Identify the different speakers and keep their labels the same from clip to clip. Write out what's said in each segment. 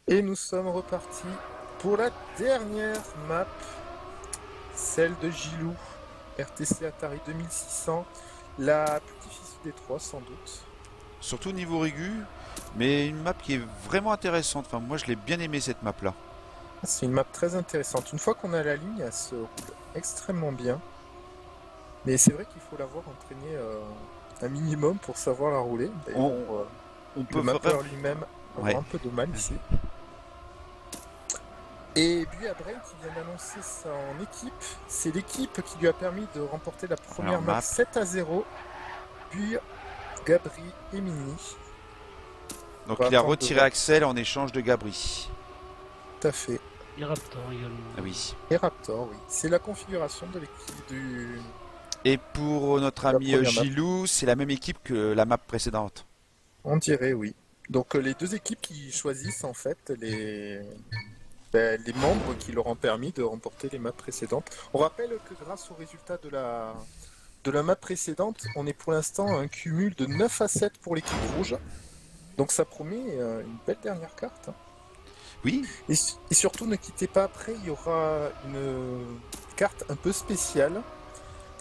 Speaker 1: Et nous sommes repartis pour la dernière map, celle de Gilou, RTC Atari 2600, la plus difficile des trois sans doute.
Speaker 2: Surtout niveau régu, mais une map qui est vraiment intéressante. Enfin, moi je l'ai bien aimé cette map là.
Speaker 1: C'est une map très intéressante. Une fois qu'on a la ligne, elle se roule extrêmement bien. Mais c'est vrai qu'il faut l'avoir entraînée un minimum pour savoir la rouler.
Speaker 2: On,
Speaker 1: D'ailleurs,
Speaker 2: on peut
Speaker 1: le
Speaker 2: vraiment.
Speaker 1: mappeur lui-même va avoir
Speaker 2: Ouais.
Speaker 1: un peu de mal ici. Et Buya Brain qui vient d'annoncer son équipe, c'est l'équipe qui lui a permis de remporter la
Speaker 2: Alors
Speaker 1: première map
Speaker 2: map.
Speaker 1: 7-0. Buya, Gabri et Mini.
Speaker 2: Donc
Speaker 1: On va
Speaker 2: il a
Speaker 1: attendre de
Speaker 2: retiré
Speaker 1: voir
Speaker 2: Axel en échange de Gabri.
Speaker 1: tout à fait.
Speaker 3: Et Raptor également.
Speaker 2: Ah oui.
Speaker 1: Et Raptor, oui. C'est la configuration de l'équipe
Speaker 2: Et pour notre
Speaker 1: de la
Speaker 2: ami
Speaker 1: première map.
Speaker 2: Gilou, c'est la même équipe que la map précédente.
Speaker 1: On dirait oui. Donc les deux équipes qui choisissent en fait les membres qui leur ont permis de remporter les maps précédentes. On rappelle que grâce au résultat de la map précédente, on est pour l'instant à un cumul de 9 à 7 pour l'équipe rouge. Donc ça promet une belle dernière carte, hein.
Speaker 2: Oui.
Speaker 1: Et surtout, ne quittez pas, après, il y aura une carte un peu spéciale,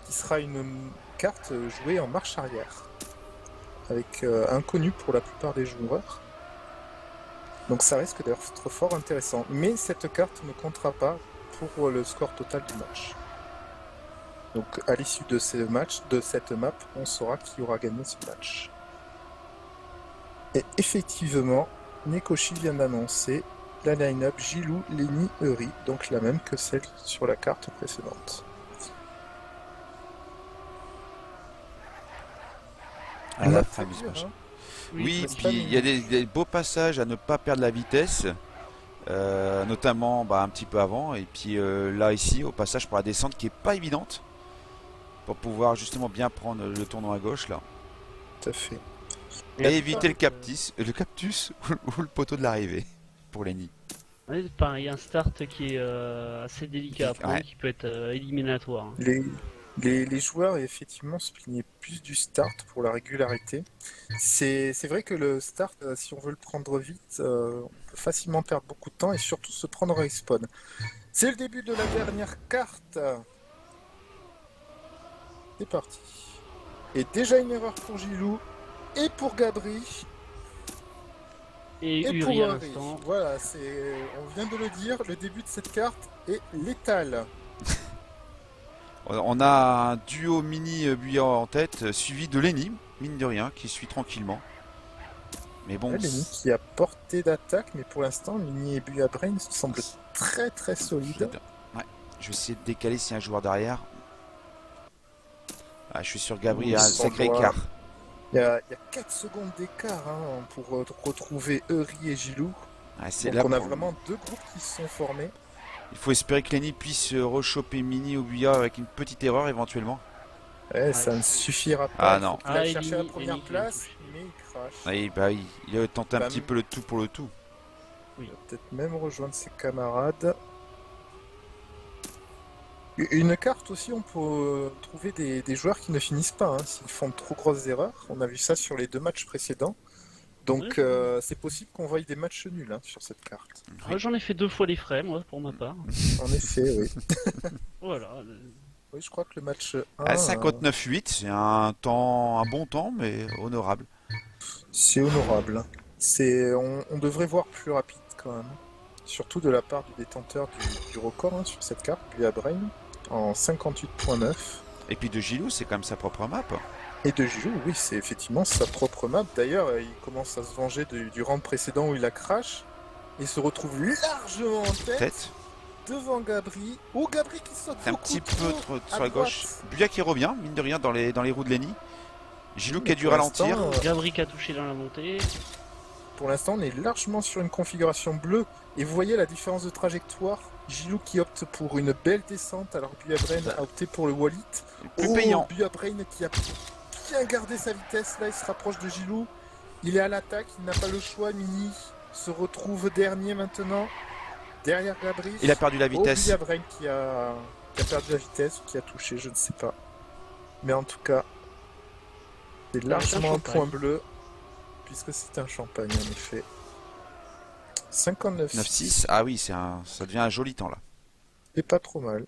Speaker 1: qui sera une carte jouée en marche arrière, avec inconnu pour la plupart des joueurs. Donc ça risque d'être fort intéressant. Mais cette carte ne comptera pas pour le score total du match. Donc à l'issue de cette map, on saura qui aura gagné ce match. Et effectivement, Nekoshi vient d'annoncer la line-up Gilou, Lenny, Uri, donc la même que celle sur la carte précédente.
Speaker 2: À
Speaker 1: Une
Speaker 2: la
Speaker 1: map
Speaker 2: fin
Speaker 1: très
Speaker 2: du
Speaker 1: dure,
Speaker 2: match.
Speaker 1: hein.
Speaker 2: Oui,
Speaker 1: N'est-ce
Speaker 2: puis
Speaker 1: pas,
Speaker 2: il y a
Speaker 1: Mimi?
Speaker 2: des beaux passages à ne pas perdre la vitesse, notamment un petit peu avant, et puis là ici au passage pour la descente qui est pas évidente pour pouvoir justement bien prendre le tournant à gauche là,
Speaker 1: Tout à fait. La
Speaker 2: et
Speaker 1: plupart
Speaker 2: éviter
Speaker 1: des...
Speaker 2: le cactus ou le poteau de l'arrivée pour Lenny.
Speaker 3: Ouais, pareil, un start qui est assez délicat à prendre,
Speaker 2: Ouais.
Speaker 3: qui peut être éliminatoire, hein.
Speaker 1: Les... les joueurs, effectivement, se plaignaient plus du start pour la régularité. C'est vrai que le start, si on veut le prendre vite, on peut facilement perdre beaucoup de temps et surtout se prendre un respawn. C'est le début de la dernière carte. C'est parti. Et déjà une erreur pour Gilou et pour Gabri
Speaker 3: Et
Speaker 1: et pour
Speaker 3: Uri à
Speaker 1: Uri.
Speaker 3: l'instant.
Speaker 1: Voilà, on vient de le dire, le début de cette carte est létal.
Speaker 2: On a un duo mini Buyard en tête, suivi de Lenny, mine de rien, qui suit tranquillement. Mais bon,
Speaker 1: Ouais, Lenny qui a portée d'attaque, mais pour l'instant, Lenny et Buya Brain semblent très très solides.
Speaker 2: solide. Ouais. Je vais essayer de décaler s'il y a un joueur derrière. Ah, je suis sur Gabri, il y a un
Speaker 1: On
Speaker 2: sacré
Speaker 1: doit-
Speaker 2: écart.
Speaker 1: il y a 4 secondes d'écart, hein, pour retrouver Uri et Gilou.
Speaker 2: Ah, c'est
Speaker 1: Donc
Speaker 2: là
Speaker 1: on a
Speaker 2: pour...
Speaker 1: vraiment deux groupes qui se sont formés.
Speaker 2: Il faut espérer que Lenny puisse rechoper Mini au Buyard avec une petite erreur éventuellement.
Speaker 1: Ouais,
Speaker 3: Ouais.
Speaker 1: ça ne suffira pas.
Speaker 2: Ah
Speaker 1: Il faut
Speaker 2: non.
Speaker 1: qu'il aille
Speaker 3: et
Speaker 1: chercher la
Speaker 3: Lenny
Speaker 1: première
Speaker 3: qui vient de
Speaker 1: place,
Speaker 3: toucher.
Speaker 1: mais il crache.
Speaker 2: Ah, bah, il a tenté un
Speaker 1: Bah,
Speaker 2: petit peu le tout pour le tout.
Speaker 1: Il va peut-être même rejoindre ses camarades. Une carte aussi, on peut trouver des joueurs qui ne finissent pas, hein, s'ils font de trop grosses erreurs. On a vu ça sur les deux matchs précédents. Donc
Speaker 3: Ouais,
Speaker 1: c'est possible qu'on voie des matchs nuls, hein, sur cette carte.
Speaker 3: ah, j'en ai fait 2 fois les frais, moi, pour ma part.
Speaker 1: En effet, oui.
Speaker 3: Voilà.
Speaker 1: Oui, je crois que le match 1,
Speaker 2: À 59,8, c'est un temps, un bon temps, mais honorable.
Speaker 1: c'est honorable. On devrait voir plus rapide quand même. Surtout de la part du détenteur du record, hein, sur cette carte, lui à Brain, en 58.9.
Speaker 2: Et puis de Gilou, c'est quand même sa propre map.
Speaker 1: Et de Gilou, oui, c'est effectivement sa propre map. D'ailleurs, il commence à se venger du round précédent où il a crash. Et se retrouve largement en tête
Speaker 2: Tête.
Speaker 1: devant Gabri. Oh, Gabri qui saute
Speaker 2: Un
Speaker 1: beaucoup
Speaker 2: petit peu
Speaker 1: trop
Speaker 2: sur
Speaker 1: à
Speaker 2: la
Speaker 1: droite.
Speaker 2: gauche. Buya qui revient, mine de rien, dans les roues de Lenny. Gilou qui a dû
Speaker 1: Pour l'instant,
Speaker 2: ralentir.
Speaker 3: Gabrick a touché dans la montée.
Speaker 1: Pour l'instant, on est largement sur une configuration bleue. Et vous voyez la différence de trajectoire. Gilou qui opte pour une belle descente, alors Buya Brain a opté pour le wallet.
Speaker 2: Plus
Speaker 1: Oh,
Speaker 2: payant.
Speaker 1: Buya Brain qui a bien gardé sa vitesse. Là, il se rapproche de Gilou. Il est à l'attaque, il n'a pas le choix. Mini se retrouve dernier maintenant. Derrière Gabri.
Speaker 2: Il a perdu la vitesse.
Speaker 1: Buya Brain qui a perdu la vitesse ou qui a touché, je ne sais pas. Mais en tout cas, c'est largement un point bleu. Puisque c'est un champagne, en effet. 59.
Speaker 2: 9-6. Ah oui, ça devient un joli temps là.
Speaker 1: C'est pas trop mal.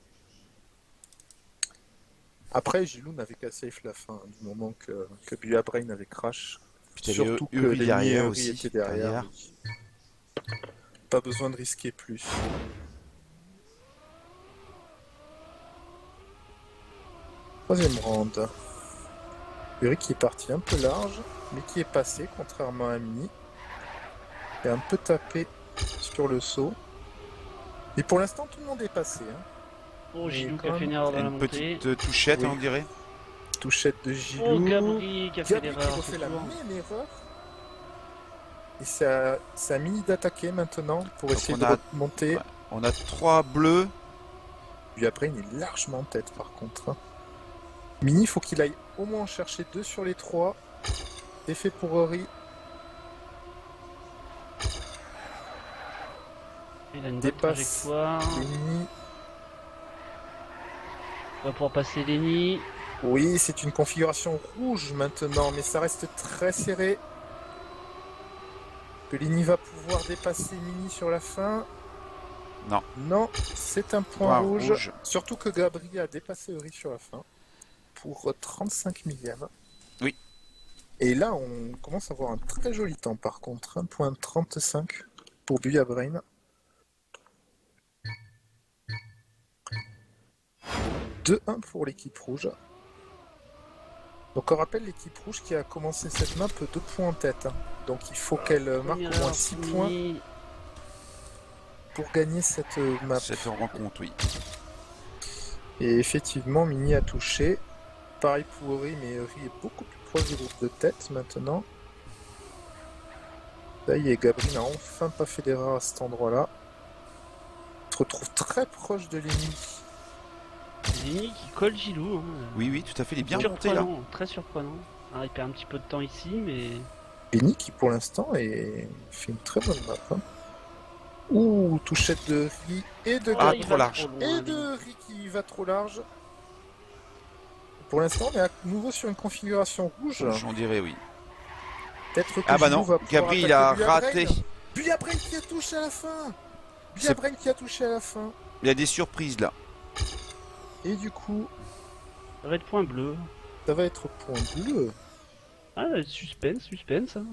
Speaker 1: Après, Gilou n'avait qu'à safe la fin, du moment que Buabrain avait crash.
Speaker 2: Puis t'avais
Speaker 1: Surtout que
Speaker 2: Uri
Speaker 1: Lenny et
Speaker 2: derrière
Speaker 1: Uri
Speaker 2: aussi.
Speaker 1: étaient derrière. Oui. Pas besoin de risquer plus. Troisième round. Uri qui est parti un peu large, mais qui est passé, contrairement à Mini. Et un peu tapé sur le saut. Et pour l'instant, tout le monde est passé. Hein.
Speaker 3: Oh,
Speaker 1: Mais
Speaker 3: Gilou qui
Speaker 1: quand
Speaker 3: a fait
Speaker 1: même,
Speaker 3: une erreur dans la
Speaker 2: Une
Speaker 3: montée.
Speaker 2: petite touchette,
Speaker 1: Oui.
Speaker 2: on dirait.
Speaker 1: Touchette de Gilou.
Speaker 3: Oh, Gabri qui a fait
Speaker 1: Gabri qui
Speaker 3: l'erreur.
Speaker 1: refait la
Speaker 3: toujours.
Speaker 1: même erreur. Et c'est à Mini d'attaquer maintenant pour
Speaker 2: Donc
Speaker 1: essayer
Speaker 2: on
Speaker 1: de
Speaker 2: a-
Speaker 1: remonter.
Speaker 2: ouais. On a 3 bleus.
Speaker 1: Puis après, il est largement en tête par contre. Hein. Mini, il faut qu'il aille au moins en chercher 2 sur les 3. C'est fait pour Ori.
Speaker 3: Il a une bonne
Speaker 1: Dépasse
Speaker 3: trajectoire.
Speaker 1: Mini.
Speaker 3: On va pouvoir passer Lenny.
Speaker 1: Oui, c'est une configuration rouge maintenant, mais ça reste très serré. Que Lini va pouvoir dépasser Mini sur la fin.
Speaker 2: Non.
Speaker 1: Non, c'est un point
Speaker 2: Point
Speaker 1: rouge.
Speaker 2: rouge.
Speaker 1: Surtout que Gabri a dépassé Uri sur la fin. Pour 35 millièmes.
Speaker 2: Oui.
Speaker 1: Et là, on commence à avoir un très joli temps par contre. 1.35 pour Buabrain. 2-1 pour l'équipe rouge. Donc on rappelle l'équipe rouge qui a commencé cette map 2 points en tête. Hein. Donc il faut qu'elle marque au moins 6 points pour gagner cette map.
Speaker 2: Cette rencontre, oui.
Speaker 1: Et effectivement, Mini a touché. Pareil pour Ori, mais Ori est beaucoup plus proche du groupe de tête maintenant. Ça y est, Gabri n'a enfin pas fait d'erreur à cet endroit-là. Il se retrouve très proche de Lenny.
Speaker 3: Lenny qui colle Gilou. Hein.
Speaker 2: Oui, oui, tout à fait. Il est bien monté là.
Speaker 3: Surprenant, très surprenant. Alors, il perd un petit peu de temps ici, mais.
Speaker 1: Lenny qui pour l'instant fait une très bonne map. Hein. Ouh, touchette de Ri et de
Speaker 2: Ah,
Speaker 1: Gabri.
Speaker 3: il
Speaker 2: trop
Speaker 3: va
Speaker 2: large.
Speaker 3: trop loin,
Speaker 1: Et
Speaker 3: Lenny.
Speaker 1: de Ri qui va trop large. Pour l'instant, on est à nouveau sur une configuration rouge.
Speaker 2: On dirait, oui.
Speaker 1: Peut-être que
Speaker 2: Ah bah
Speaker 1: Gilou
Speaker 2: non,
Speaker 1: va pouvoir
Speaker 2: Gabri il a
Speaker 1: attaquer Buabrain.
Speaker 2: raté.
Speaker 1: Buabrain qui a touché à la fin.
Speaker 2: C'est-
Speaker 1: Buabrain qui a touché à la fin.
Speaker 2: Il y a des surprises là.
Speaker 1: Et du coup,
Speaker 3: Ça va être point bleu.
Speaker 1: ça va être point bleu.
Speaker 3: Ah, suspense. Hein.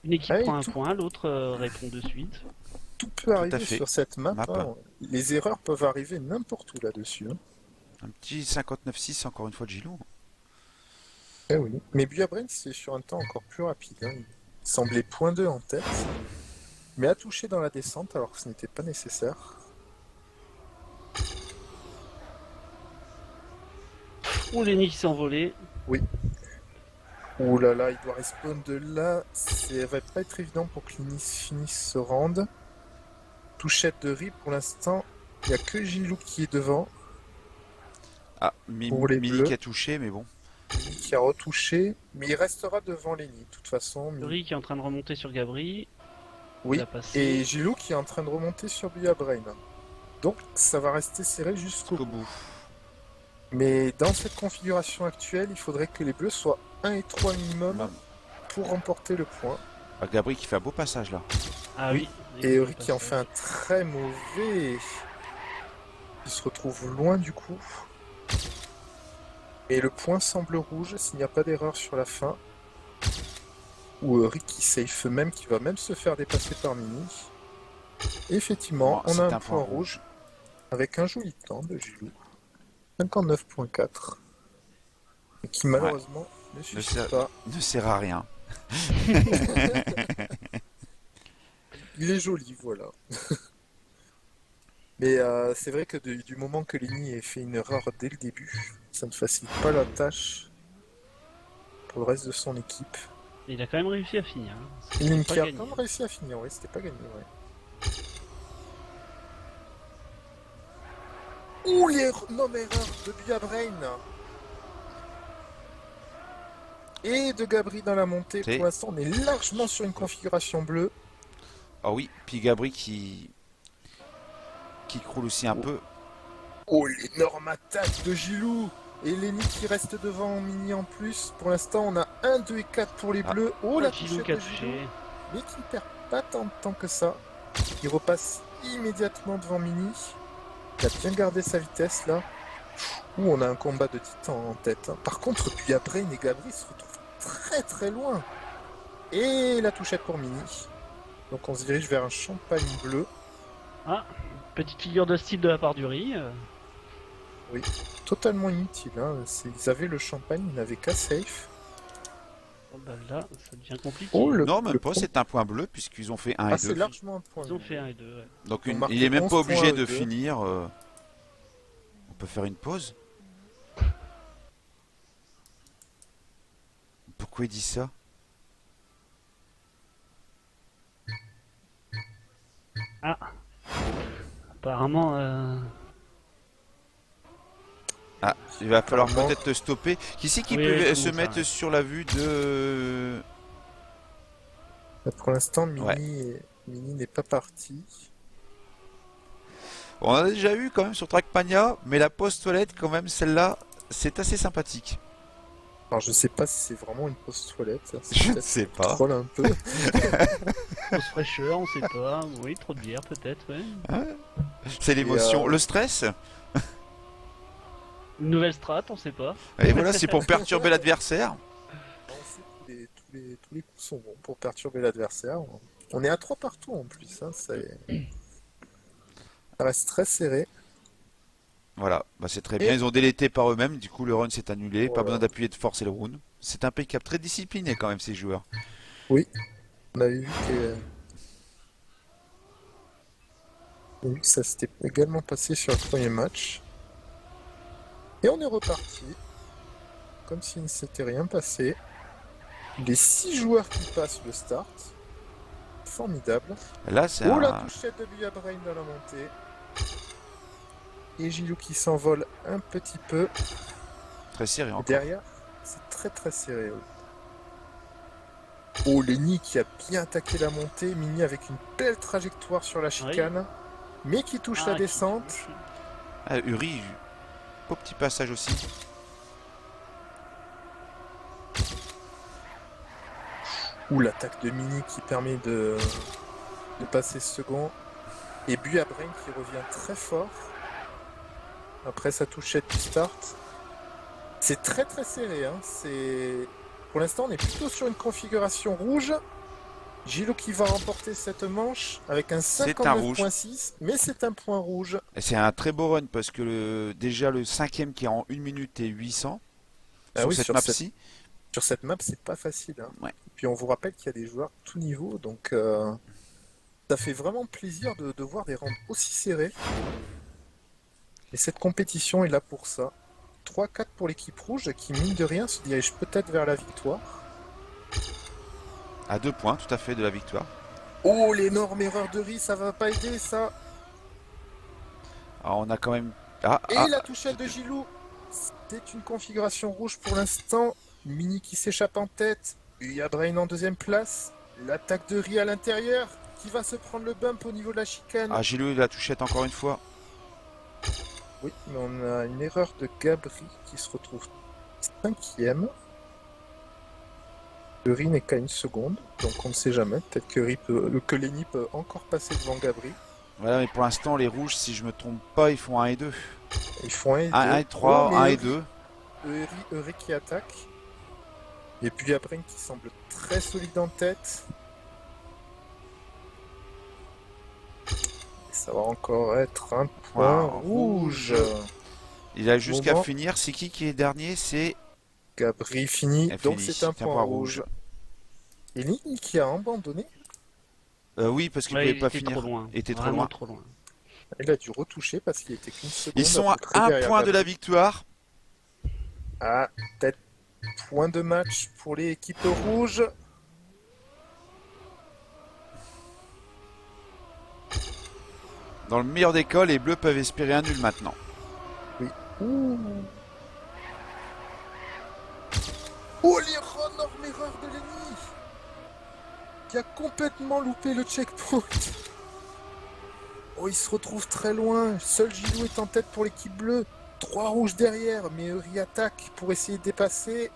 Speaker 3: Une équipe
Speaker 1: Ah oui,
Speaker 3: prend un
Speaker 1: tout-
Speaker 3: point, l'autre répond de suite.
Speaker 1: Tout peut arriver
Speaker 2: fait.
Speaker 1: sur cette map.
Speaker 2: Map.
Speaker 1: Hein. Les erreurs peuvent arriver n'importe où là-dessus. Hein.
Speaker 2: Un petit 59-6 encore une fois de Gilou.
Speaker 1: Eh oui. Mais Buabrain, c'est sur un temps encore plus rapide. Hein. Il semblait point 2 en tête. Mais a touché dans la descente alors que ce n'était pas nécessaire.
Speaker 3: Oh, Lenny qui s'est envolé.
Speaker 1: Ouh là là, il doit respawn de là. Ça va pas être évident pour que Linis finisse ce round. Touchette de Ri pour l'instant. Il n'y a que Gilou qui est devant.
Speaker 2: Ah,
Speaker 1: Pour les
Speaker 2: Mini
Speaker 1: bleus.
Speaker 2: qui a touché, mais bon.
Speaker 1: Lenny qui a retouché. Mais il restera devant Lenny. De toute façon.
Speaker 3: Uri qui est en train de remonter sur Gabri.
Speaker 1: Oui.
Speaker 3: Il a passé.
Speaker 1: Et Gilou qui est en train de remonter sur Buabrain. Donc ça va rester serré jusqu'au
Speaker 2: Au
Speaker 1: bout.
Speaker 2: bout.
Speaker 1: Mais dans cette configuration actuelle, il faudrait que les bleus soient 1 et 3 minimum
Speaker 2: Bah.
Speaker 1: pour remporter le point.
Speaker 2: Ah, Gabri qui fait un beau passage là.
Speaker 3: Ah oui.
Speaker 1: Et Uri qui en fait un très mauvais. Il se retrouve loin du coup. Et le point semble rouge s'il n'y a pas d'erreur sur la fin. Ou Uri qui safe même, qui va même se faire dépasser par Mini. Et effectivement,
Speaker 2: Bon,
Speaker 1: on
Speaker 2: c'est
Speaker 1: a
Speaker 2: un
Speaker 1: un point
Speaker 2: point
Speaker 1: rouge avec un joli temps de Gilou. 59.4. Et qui malheureusement ne suffit
Speaker 2: sert-
Speaker 1: pas.
Speaker 2: Ne sert à rien.
Speaker 1: Il est joli, voilà. Mais c'est vrai que du moment que Lenny ait fait une erreur dès le début, ça ne facilite pas la tâche pour le reste de son équipe.
Speaker 3: Il a quand même réussi à finir. Hein.
Speaker 1: Lenny
Speaker 3: pas
Speaker 1: qui a
Speaker 3: gagné.
Speaker 1: quand même réussi à finir, oui, c'était pas gagné, ouais. Ouh, l'énorme erreur de Buabrain. Et de Gabri dans la montée.
Speaker 2: C'est-
Speaker 1: Pour l'instant, on est largement sur une configuration bleue.
Speaker 2: Ah oui, puis Gabri qui croule aussi un peu.
Speaker 1: Oh, l'énorme attaque de Gilou. Et Lenny qui reste devant Mini en plus. Pour l'instant, on a 1, 2 et 4 pour les
Speaker 2: Ah.
Speaker 1: bleus. Oh, la
Speaker 3: Gilou
Speaker 1: touchette
Speaker 3: qui a
Speaker 1: de Gilou.
Speaker 3: touché.
Speaker 1: Mais qui ne perd pas tant de temps que ça. Il repasse immédiatement devant Mini. Il a bien gardé sa vitesse là. Ouh, on a un combat de titan en tête. Par contre, puis après, et Gabri se retrouvent très très loin. Et la touchette pour Mini. Donc on se dirige vers un champagne bleu.
Speaker 3: Ah, petite figure de style de la part du riz.
Speaker 1: Totalement inutile. Hein. Ils avaient le champagne, ils n'avaient qu'à safe.
Speaker 3: Bon, bah là, ça devient compliqué.
Speaker 1: Oh,
Speaker 2: Non, même pas, c'est un point bleu puisqu'ils ont fait 1
Speaker 1: Ah,
Speaker 2: et
Speaker 1: c'est
Speaker 2: 2.
Speaker 1: largement un point.
Speaker 3: Ils ont fait 1 et 2. Ouais.
Speaker 2: Donc
Speaker 1: Ils ont marqué
Speaker 2: il est même
Speaker 1: 11
Speaker 2: pas obligé
Speaker 1: points,
Speaker 2: de
Speaker 1: eux deux.
Speaker 2: finir. On peut faire une pause. Pourquoi il dit ça?
Speaker 3: Apparemment,
Speaker 2: Ah, il va falloir
Speaker 1: Apparemment.
Speaker 2: peut-être te stopper. Qui c'est qui
Speaker 3: Oui,
Speaker 2: peut
Speaker 3: oui, tout le
Speaker 2: se
Speaker 3: monde
Speaker 2: mettre
Speaker 3: s'arrête.
Speaker 2: sur la vue de...
Speaker 1: Pour l'instant, Mini,
Speaker 2: Ouais.
Speaker 1: Mini n'est pas parti.
Speaker 2: On en a déjà eu quand même sur Trackmania, mais la pause toilette, quand même, celle-là, c'est assez sympathique.
Speaker 1: Alors je sais pas si c'est vraiment une pause toilette. Ça, c'est
Speaker 2: Je ne
Speaker 1: peut-être
Speaker 2: sais
Speaker 1: qu'on
Speaker 2: pas.
Speaker 1: troll un peu.
Speaker 3: fausse fraîcheur, on sait pas. Oui, trop de bière peut-être, ouais.
Speaker 2: C'est l'émotion.
Speaker 1: Et,
Speaker 2: Le stress.
Speaker 3: Une nouvelle strat, on sait pas.
Speaker 2: Et voilà, c'est pour perturber l'adversaire.
Speaker 1: On sait que tous les coups sont bons pour perturber l'adversaire. On est à 3 partout en plus. Hein, ça reste très serré.
Speaker 2: Voilà, bah c'est très
Speaker 1: Et-
Speaker 2: bien. Ils ont délété par eux-mêmes, du coup le run s'est annulé. Pas
Speaker 1: Voilà.
Speaker 2: besoin d'appuyer de forcer le round. C'est impeccable, très discipliné quand même ces joueurs.
Speaker 1: On avait vu que ça s'était également passé sur le premier match. Et on est reparti. Comme s'il ne s'était rien passé. Les 6 joueurs qui passent le start. Formidable.
Speaker 2: Là c'est
Speaker 1: Oh, la
Speaker 2: un...
Speaker 1: touchette de Buya Brain dans la montée. Et Gilou qui s'envole un petit peu.
Speaker 2: très serré
Speaker 1: Et
Speaker 2: encore.
Speaker 1: derrière, c'est très très serré. Oui. Oh, Lenny qui a bien attaqué la montée. Mini avec une belle trajectoire sur la chicane. Mais qui touche la
Speaker 3: qui
Speaker 1: descente.
Speaker 3: touche.
Speaker 2: Ah, Uri, beau petit passage aussi.
Speaker 1: Ou l'attaque de Mini qui permet de passer second. Et Buya Brain qui revient très fort. Après sa touchette du start. C'est très très serré. Hein. Pour l'instant, on est plutôt sur une configuration rouge. Gilou qui va remporter cette manche avec un
Speaker 2: C'est un rouge.
Speaker 1: 59.6, mais c'est un point rouge.
Speaker 2: Et c'est un très beau run parce que déjà le cinquième qui est en 1 minute et 800
Speaker 1: Ah
Speaker 2: sur
Speaker 1: oui,
Speaker 2: cette
Speaker 1: sur
Speaker 2: map-ci.
Speaker 1: Sur cette map, c'est pas facile. Hein.
Speaker 2: Ouais.
Speaker 1: Puis on vous rappelle qu'il y a des joueurs de tout niveau, donc ça fait vraiment plaisir de voir des rounds aussi serrés. Et cette compétition est là pour ça. 3-4 pour l'équipe rouge qui, mine de rien, se dirige peut-être vers la victoire.
Speaker 2: À 2 points tout à fait de la victoire.
Speaker 1: Oh, l'énorme erreur de Riz, ça va pas aider ça.
Speaker 2: Alors on a quand même...
Speaker 1: Et la touchette de Gilou. C'est une configuration rouge pour l'instant. Mini qui s'échappe en tête. Buya Brain en deuxième place. L'attaque de Riz à l'intérieur. Qui va se prendre le bump au niveau de la chicane.
Speaker 2: Ah, Gilou la touchette encore une fois.
Speaker 1: Oui, mais on a une erreur de Gabri qui se retrouve 5ème. Le Riz n'est qu'à 1 seconde, donc on ne sait jamais. Peut-être que Lenny peut encore passer devant Gabri.
Speaker 2: Voilà, mais pour l'instant les rouges, si je me trompe pas, ils font 1 et 2.
Speaker 1: Ils font 1 et 2.
Speaker 2: 1 et 3, 1 et 2.
Speaker 1: Eury qui attaque. Et puis après qui semble très solide en tête. Et ça va encore être un point rouge.
Speaker 2: Il a jusqu'à
Speaker 1: Moment.
Speaker 2: finir. C'est qui est dernier? C'est...
Speaker 1: Gabri fini,
Speaker 2: Elle
Speaker 1: donc
Speaker 2: finit.
Speaker 1: c'est un point rouge. Et Lenny qui a abandonné.
Speaker 2: Oui, parce qu'il
Speaker 3: Ouais,
Speaker 2: pouvait
Speaker 3: il
Speaker 2: pas
Speaker 3: était
Speaker 2: finir.
Speaker 3: trop loin.
Speaker 2: Il était trop
Speaker 3: Vraiment
Speaker 2: loin.
Speaker 3: trop loin.
Speaker 1: Il a dû retoucher parce qu'il était qu'une seconde.
Speaker 2: Ils sont à
Speaker 1: peu près
Speaker 2: 1
Speaker 1: derrière
Speaker 2: point de
Speaker 1: Gabri.
Speaker 2: la victoire.
Speaker 1: Ah, peut-être point de match pour l'équipe rouge.
Speaker 2: Dans le meilleur des cas, les bleus peuvent espérer un nul maintenant.
Speaker 1: Ouh. Oh, l'énorme erreur de Lenny qui a complètement loupé le checkpoint. Oh, il se retrouve très loin. Seul Gilou est en tête pour l'équipe bleue. 3 rouges derrière, mais Eury attaque pour essayer de dépasser.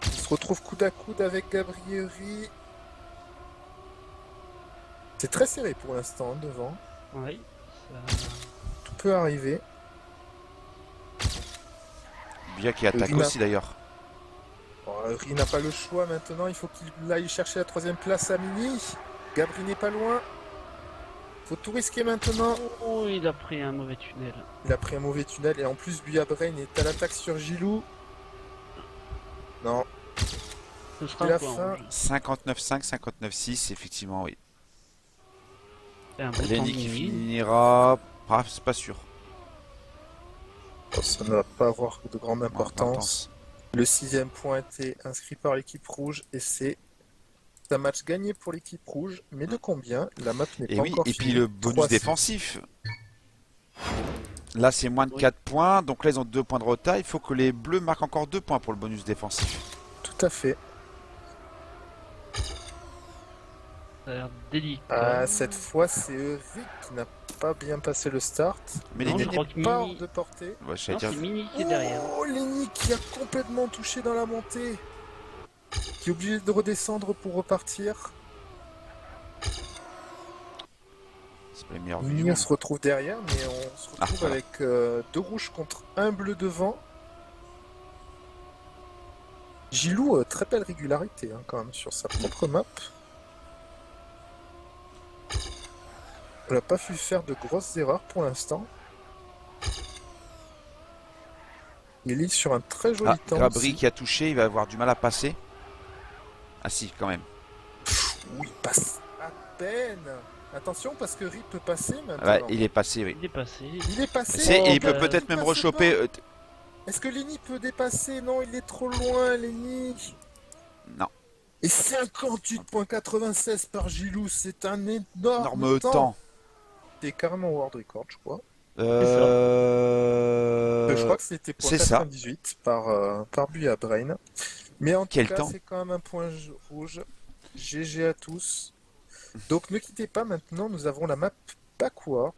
Speaker 1: Il se retrouve coude à coude avec Gabri et Eury. C'est très serré pour l'instant devant.
Speaker 3: Oui.
Speaker 1: Tout peut arriver.
Speaker 2: Bien qui attaque
Speaker 1: Rina.
Speaker 2: aussi d'ailleurs.
Speaker 1: Bon, Ri n'a pas le choix maintenant. Il faut qu'il aille chercher la 3ème place à Mini. Gabri n'est pas loin. Faut tout risquer maintenant.
Speaker 3: Oh, il a pris un mauvais tunnel.
Speaker 1: Il a pris un mauvais tunnel et en plus Buya Brain est à l'attaque sur Gilou. Non,
Speaker 3: Ce sera
Speaker 1: c'est la
Speaker 3: un point
Speaker 1: fin.
Speaker 3: rouge.
Speaker 2: 59-5, 59-6, effectivement, oui.
Speaker 3: C'est un beau temps
Speaker 2: Lenny qui
Speaker 3: Mini.
Speaker 2: finira. Ah, c'est pas sûr.
Speaker 1: Ça ne va pas avoir de grande importance.
Speaker 2: Importance.
Speaker 1: Le 6ème point a été inscrit par l'équipe rouge et c'est un match gagné pour l'équipe rouge. Mais de combien? La map n'est
Speaker 2: Et
Speaker 1: pas
Speaker 2: oui,
Speaker 1: encore
Speaker 2: et puis
Speaker 1: finie.
Speaker 2: le bonus
Speaker 1: 3-6.
Speaker 2: défensif. Là, c'est moins de 4 points. Donc là, ils ont 2 points de retard. Il faut que les bleus marquent encore 2 points pour le bonus défensif.
Speaker 1: Tout à fait.
Speaker 3: Ça a l'air délicat.
Speaker 1: Cette fois, c'est Eric qui n'a pas bien passé le start.
Speaker 2: Mais
Speaker 3: Non,
Speaker 2: les
Speaker 3: je
Speaker 1: Il
Speaker 3: crois
Speaker 1: n'est
Speaker 3: que
Speaker 1: pas
Speaker 3: Mini-
Speaker 1: hors de portée.
Speaker 2: Ouais, j'allais
Speaker 3: Non,
Speaker 2: dire-
Speaker 3: c'est Mini qui est derrière.
Speaker 1: Oh, Lenny qui a complètement touché dans la montée. Qui est obligé de redescendre pour repartir.
Speaker 2: c'est pas les meilleurs vues du
Speaker 1: Lenny
Speaker 2: monde.
Speaker 1: se retrouve derrière, mais on se retrouve
Speaker 2: voilà.
Speaker 1: avec 2 rouges contre 1 bleu devant. Gilou, très belle régularité hein, quand même sur sa propre map. On n'a pas pu faire de grosses erreurs pour l'instant. Il est sur un très joli
Speaker 2: Ah,
Speaker 1: temps.
Speaker 2: Grabri
Speaker 1: aussi.
Speaker 2: qui a touché, il va avoir du mal à passer. Ah si, quand même.
Speaker 1: Oui, passe à peine. Attention parce que Rip peut passer maintenant.
Speaker 2: Ouais, il est passé, oui.
Speaker 3: Il est passé.
Speaker 1: Il est passé.
Speaker 2: C'est- et il peut
Speaker 3: bah,
Speaker 2: peut-être même
Speaker 1: passe
Speaker 2: rechoper.
Speaker 1: pas. Est-ce que Lenny peut dépasser? Non, il est trop loin, Lenny.
Speaker 2: Non,
Speaker 1: Et 58.96 par Gilou, c'est un énorme
Speaker 2: énorme temps.
Speaker 1: C'est carrément World Record, je crois.
Speaker 2: Euh...
Speaker 1: Je crois que c'était pour
Speaker 2: c'est ça.
Speaker 1: 98 par Buya Brain. Mais en
Speaker 2: Quel
Speaker 1: tout cas,
Speaker 2: temps.
Speaker 1: c'est quand même un point rouge. GG à tous. Donc ne quittez pas maintenant, nous avons la map Backwards.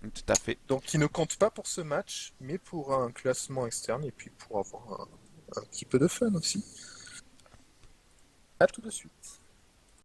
Speaker 2: Tout à fait.
Speaker 1: Donc qui ne compte pas pour ce match, mais pour un classement externe et puis pour avoir un petit peu de fun aussi. À tout de suite.